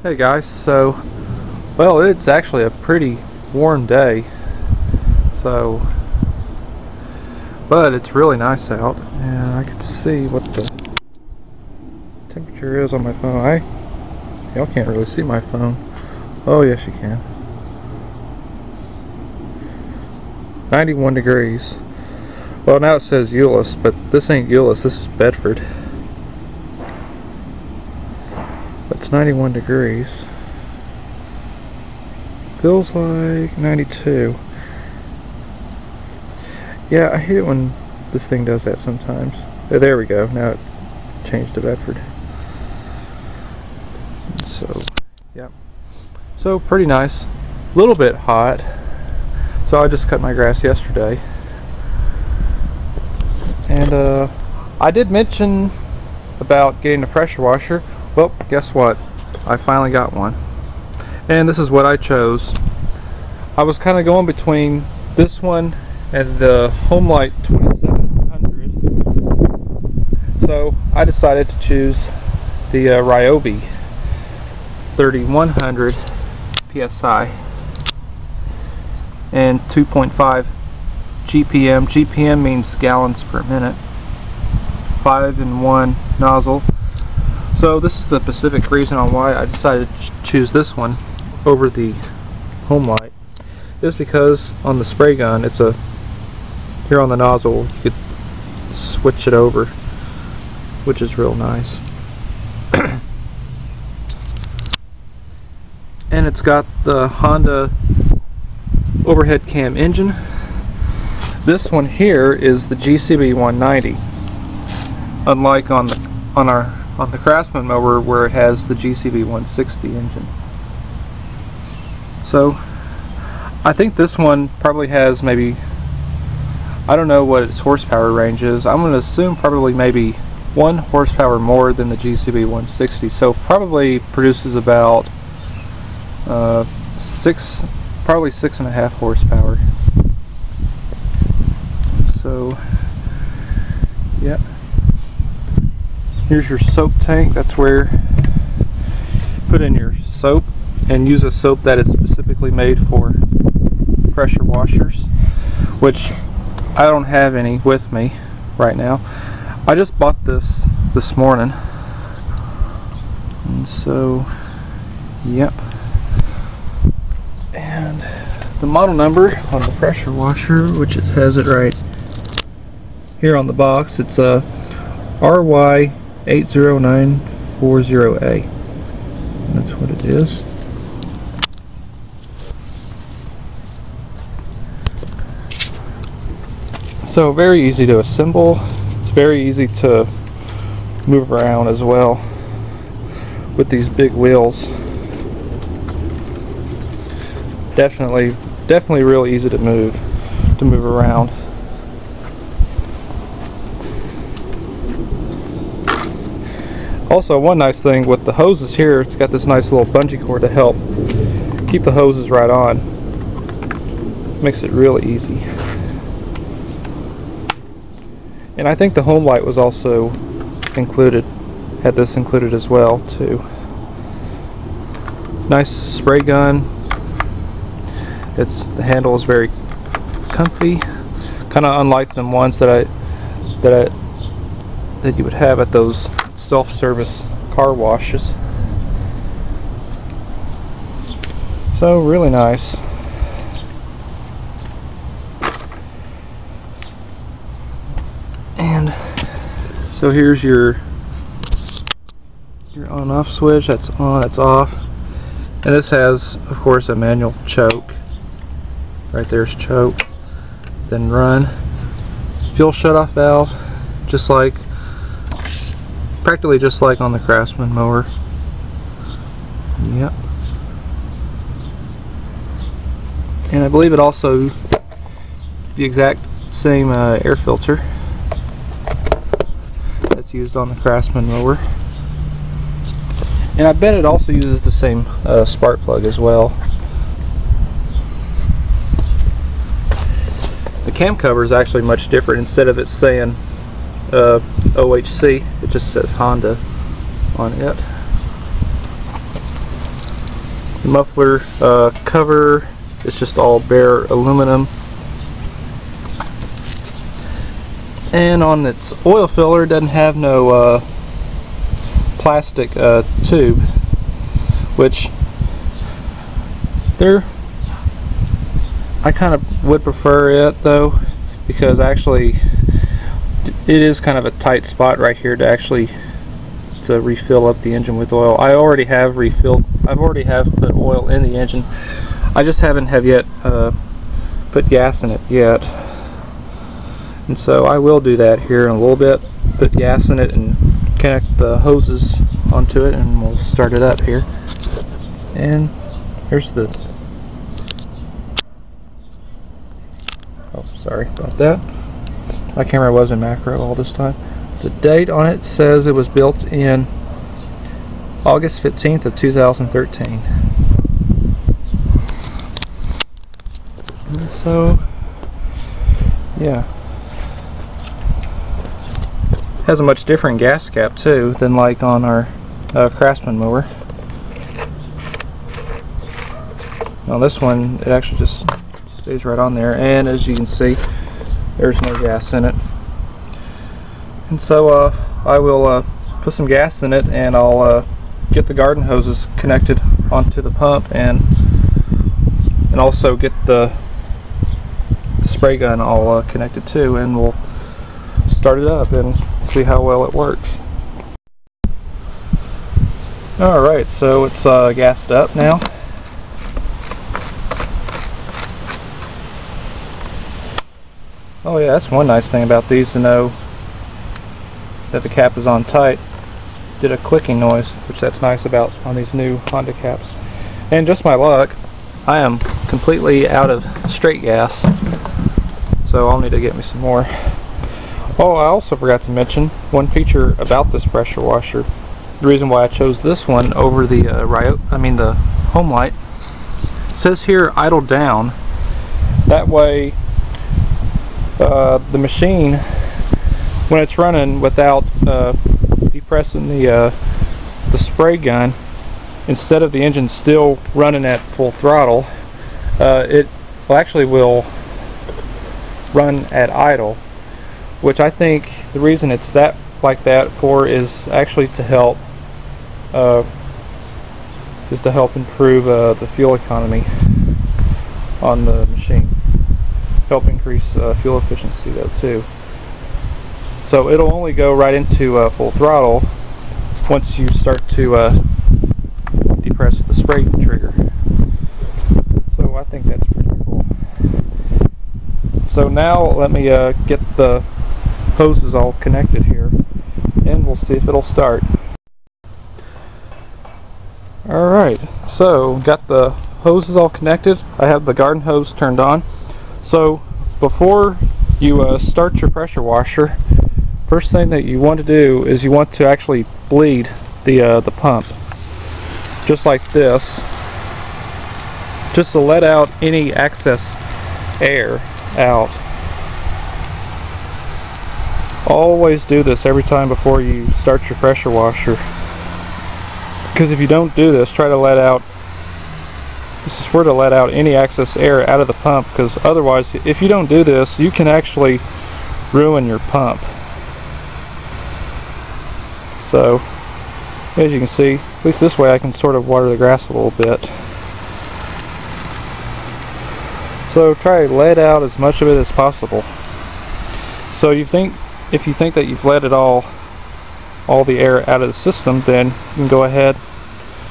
Hey guys, so, well, it's actually a pretty warm day, but it's really nice out, and I can see what the temperature is on my phone. Y'all can't really see my phone. Oh yes you can. 91 degrees. Well, now it says Euless, but this ain't Euless, this is Bedford. It's 91 degrees. Feels like 92. Yeah, I hate it when this thing does that sometimes. Oh, there we go. Now it changed to Bedford. So, yeah. So, pretty nice. A little bit hot. So, I just cut my grass yesterday. And, I did mention about getting a pressure washer. Well, guess what? I finally got one. And this is what I chose. I was kind of going between this one and the Homelight 2700. So I decided to choose the Ryobi 3100 PSI and 2.5 GPM. GPM means gallons per minute. 5-in-1 nozzle. So this is the specific reason on why I decided to choose this one over the Homelight, is because on the spray gun, it's here on the nozzle, you could switch it over, which is real nice. And it's got the Honda overhead cam engine. This one here is the GCB 190, unlike on the Craftsman mower where it has the GCB 160 engine. So I think this one probably has maybe, I don't know what its horsepower range is. I'm going to assume probably maybe 1 horsepower more than the GCB 160. So probably produces about probably 6.5 horsepower. So yeah. Here's your soap tank. That's where you put in your soap, and use a soap that is specifically made for pressure washers, which I don't have any with me right now. I just bought this morning, and so yep. And the model number on the pressure washer, which it has it right here on the box, it's a RY80940A. That's what it is. So very easy to assemble. It's very easy to move around as well with these big wheels. Definitely real easy to move around. Also, one nice thing with the hoses here, it's got this nice little bungee cord to help keep the hoses right on. Makes it really easy. And I think the Homelight was also included, had this included as well too. Nice spray gun. The handle is very comfy, kind of unlike them ones that you would have at those self-service car washes. So really nice. And so here's your on-off switch. That's on, that's off. And this has, of course, a manual choke. Right there's choke. Then run. Fuel shutoff valve, practically just like on the Craftsman mower. Yep. And I believe it also the exact same air filter that's used on the Craftsman mower. And I bet it also uses the same spark plug as well. The cam cover is actually much different. Instead of it saying OHC, it just says Honda on it. The muffler cover is just all bare aluminum. And on its oil filler, it doesn't have no plastic tube, which I kind of would prefer it though, because actually it is kind of a tight spot right here to refill up the engine with oil. I've already have put oil in the engine. I just haven't yet put gas in it yet. And so I will do that here in a little bit, put gas in it and connect the hoses onto it, and we'll start it up here. And here's the, oh sorry about that, my camera was in macro all this time. The date on it says it was built in August 15th of 2013. And so yeah, has a much different gas cap too than like on our Craftsman mower. On this one, it actually just stays right on there, and as you can see, there's no gas in it. And so I will put some gas in it, and I'll get the garden hoses connected onto the pump, and also get the spray gun all connected too, and we'll start it up and see how well it works. Alright, so it's gassed up now. Oh yeah, that's one nice thing about these, to know that the cap is on tight. Did a clicking noise, which that's nice about on these new Honda caps. And just my luck, I am completely out of straight gas, so I'll need to get me some more. Oh, I also forgot to mention one feature about this pressure washer. The reason why I chose this one over the the home light. It says here idle down. That way the machine, when it's running without depressing the spray gun, instead of the engine still running at full throttle, it will run at idle, which I think the reason it's like that for is actually to help improve the fuel economy on the machine. Help increase fuel efficiency though too. So it'll only go right into full throttle once you start to depress the spray trigger. So I think that's pretty cool. So now let me get the hoses all connected here, and we'll see if it'll start. Alright, so got the hoses all connected. I have the garden hose turned on. So before you start your pressure washer, first thing that you want to do is you want to actually bleed the pump, just like this, just to let out any excess air out. Always do this every time before you start your pressure washer, because if you don't do this, try to let out, this is where to let out any excess air out of the pump, because otherwise, if you don't do this, you can actually ruin your pump. So as you can see, at least this way I can sort of water the grass a little bit. So try to let out as much of it as possible. So if you think that you've let it all the air out of the system, then you can go ahead.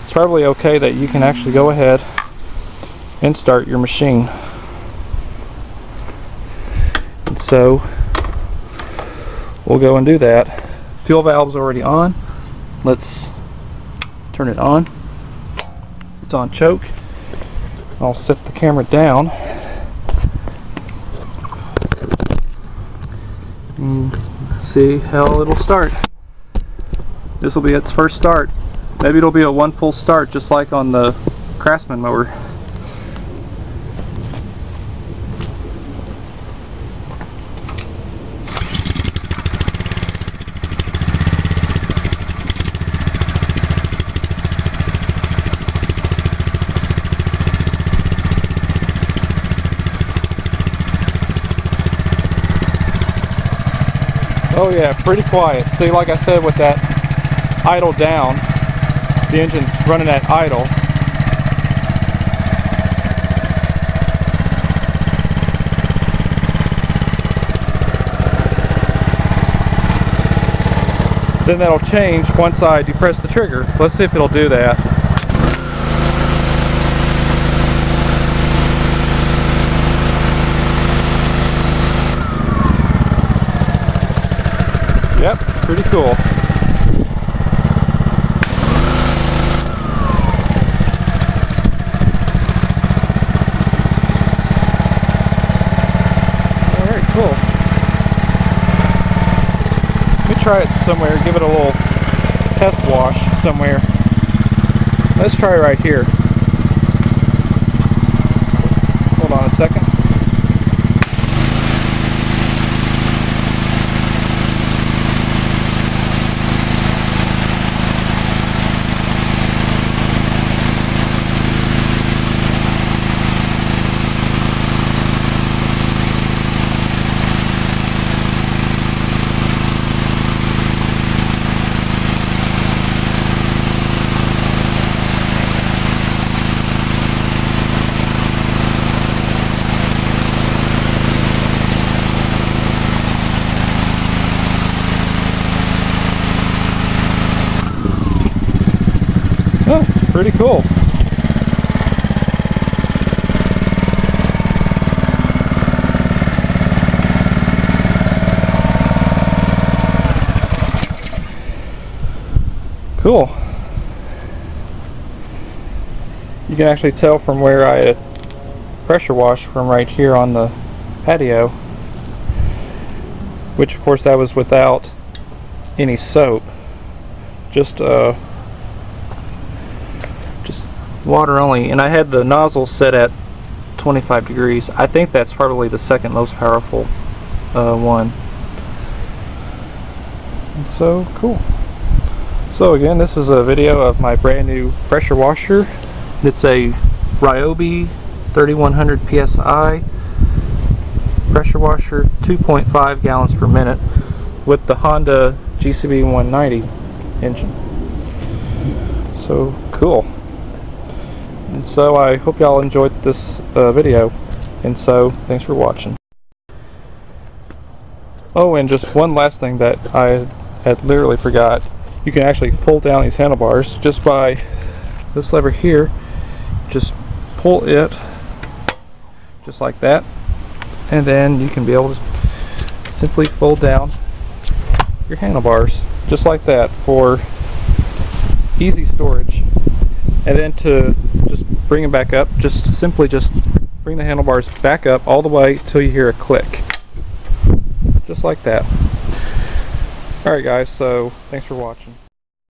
It's probably okay that you can actually go ahead and start your machine. And so we'll go and do that. Fuel valve's already on. Let's turn it on. It's on choke. I'll set the camera down and see how it'll start. This will be its first start. Maybe it'll be a one pull start, just like on the Craftsman mower. Oh yeah, pretty quiet. See, like I said, with that idle down, the engine's running at idle. Then that'll change once I depress the trigger. Let's see if it'll do that. Yep, pretty cool. Alright, cool. Let me try it somewhere, give it a little test wash somewhere. Let's try it right here. Hold on a second. Oh, pretty cool. Cool. You can actually tell from where I pressure washed from right here on the patio, which of course that was without any soap, just water only, and I had the nozzle set at 25 degrees. I think that's probably the second most powerful one. And so cool. So again, this is a video of my brand new pressure washer. It's a Ryobi 3100 PSI pressure washer, 2.5 gallons per minute, with the Honda GCB 190 engine. So cool. And so I hope y'all enjoyed this video, and so thanks for watching. Oh, and just one last thing that I had literally forgot. You can actually fold down these handlebars just by this lever here. Just pull it just like that, and then you can be able to simply fold down your handlebars just like that for easy storage. And then to just bring them back up, just simply bring the handlebars back up all the way till you hear a click. Just like that. Alright guys, so thanks for watching.